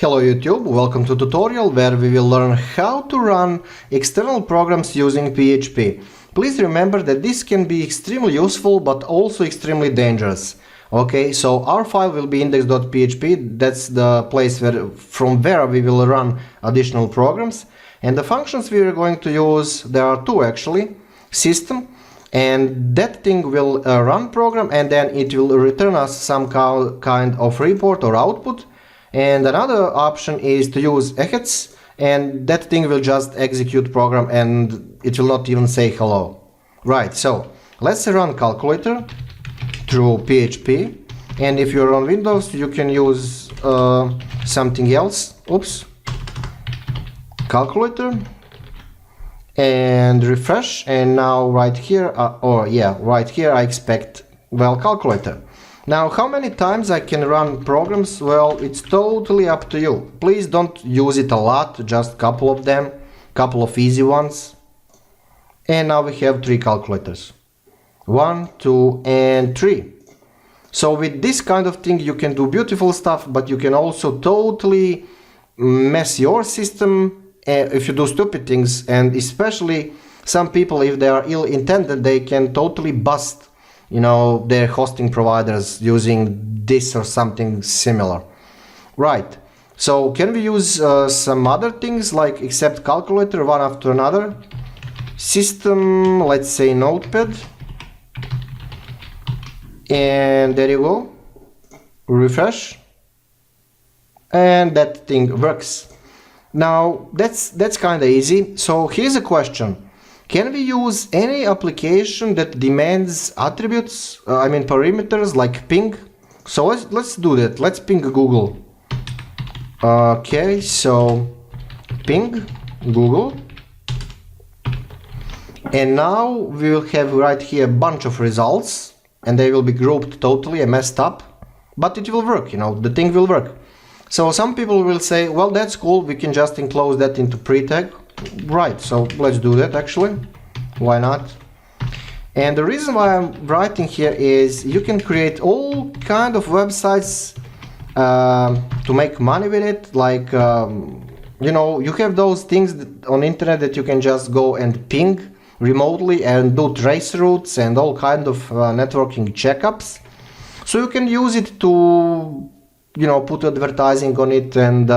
Hello YouTube, welcome to tutorial where we will learn how to run external programs using PHP. Please remember that this can be extremely useful but also extremely dangerous. Okay, so our file will be index.php, that's the place from where we will run additional programs. And the functions we are going to use, there are two actually, system, and that thing will run program and then it will return us some kind of report or output. And another option is to use Exec, and that thing will just execute program and it will not even say hello. Right, so let's run calculator through PHP, and if you're on Windows you can use something else. Oops, calculator, and refresh, and now right here right here I expect calculator. Now, how many times I can run programs? Well, it's totally up to you. Please don't use it a lot, just a couple of them, couple of easy ones. And now we have 3 calculators. 1, 2, and 3. So with this kind of thing you can do beautiful stuff, but you can also totally mess your system if you do stupid things, and especially some people, if they are ill-intended, they can totally bust their hosting providers using this or something similar. Right, so can we use some other things like except calculator one after another? System, let's say notepad, and there you go, refresh, and that thing works. Now that's kind of easy. So here's a question. Can we use any application that demands attributes, parameters like ping? So let's do that. Let's ping Google. Okay, so ping Google. And now we will have right here a bunch of results, and they will be grouped totally and messed up. But it will work, the thing will work. So some people will say, well, that's cool, we can just enclose that into pre-tag. Right, so let's do that actually. Why not? And the reason why I'm writing here is you can create all kind of websites to make money with it. Like, you have those things on internet that you can just go and ping remotely and do trace routes and all kind of networking checkups. So you can use it to, put advertising on it and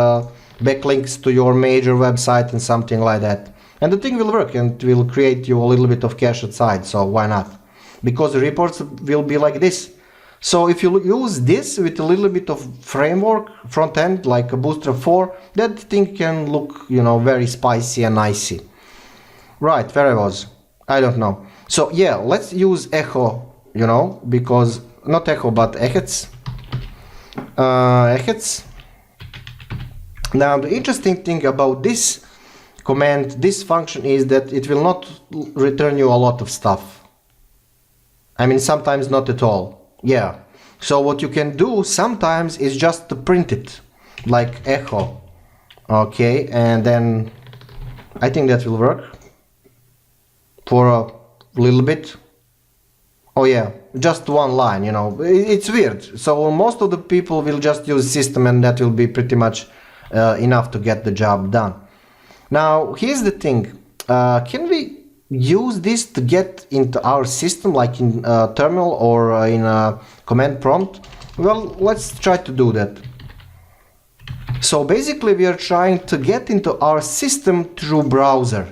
backlinks to your major website and something like that. And the thing will work and will create you a little bit of cash outside, so why not? Because the reports will be like this. So if you use this with a little bit of framework, front end, like a Bootstrap 4, that thing can look, very spicy and nicey. Right, where I was? I don't know. So yeah, let's use echo, because, not echo, but Exec. Exec. Now the interesting thing about this command, this function, is that it will not return you a lot of stuff. Sometimes not at all. Yeah. So what you can do sometimes is just to print it, like echo. Okay, and then I think that will work for a little bit. Oh yeah, just one line, It's weird. So most of the people will just use system and that will be pretty much enough to get the job done. Now here's the thing, can we use this to get into our system, like in terminal or in a command prompt? Well, let's try to do that. So basically we are trying to get into our system through browser,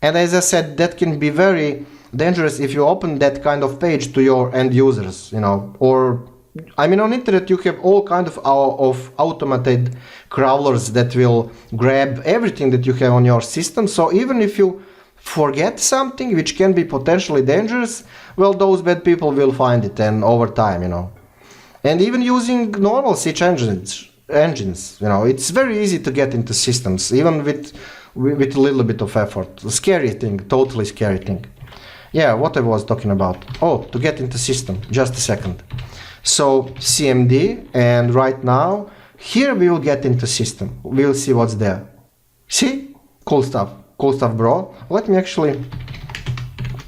and as I said, that can be very dangerous if you open that kind of page to your end users, or on internet you have all kind of automated crawlers that will grab everything that you have on your system. So even if you forget something which can be potentially dangerous, well, those bad people will find it, and over time, And even using normal search engines, it's very easy to get into systems, even with a little bit of effort. Scary thing, totally scary thing. Yeah, what I was talking about. Oh, to get into system, just a second. So CMD, and right now here we will get into system. We'll see what's there. See? Cool stuff, bro. Let me actually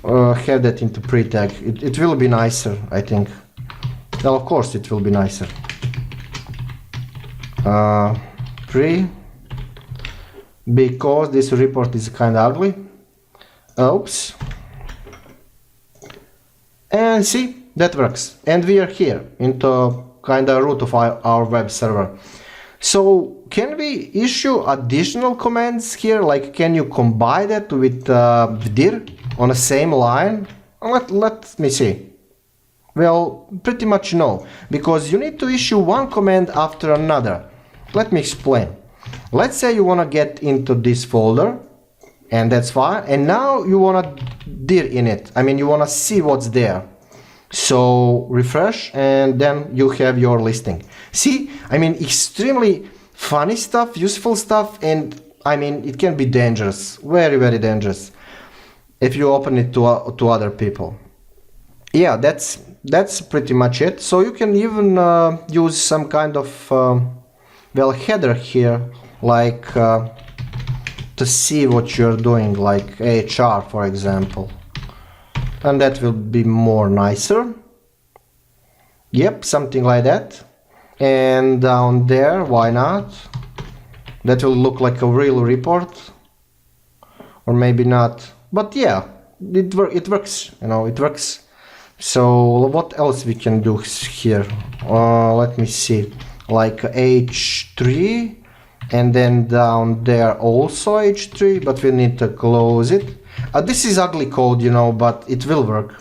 have that into pre-tag. It will be nicer, I think. Well, of course it will be nicer. h3 because this report is kind of ugly. Oops. And see, that works. And we are here into kind of root of our web server. So can we issue additional commands here? Like, can you combine that with dir on the same line? Let me see. Well, pretty much no, because you need to issue one command after another. Let me explain. Let's say you want to get into this folder, and that's fine, and now you want to dir in it. I mean, you want to see what's there. So refresh, and then you have your listing. See, I mean, extremely funny stuff, useful stuff, and I mean, it can be dangerous, very, very dangerous, if you open it to other people. Yeah, that's pretty much it. So you can even use some kind of well, header here, like to see what you're doing, like HR, for example, and that will be more nicer. Yep, something like that. And down there, why not? That will look like a real report, or maybe not, but yeah, it works, you know, it works. So what else we can do here? Let me see, like h3, and then down there also h3, but we need to close it. This is ugly code, you know, but it will work.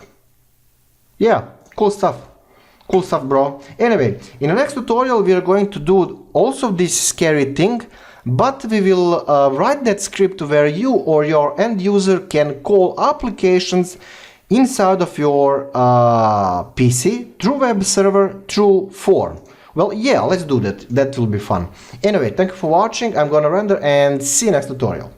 Yeah, cool stuff. Cool stuff, bro. Anyway, in the next tutorial we are going to do also this scary thing, but we will write that script where you or your end user can call applications inside of your PC through web server through form. Well, yeah, let's do that. That will be fun. Anyway, thank you for watching. I'm gonna render and see you next tutorial.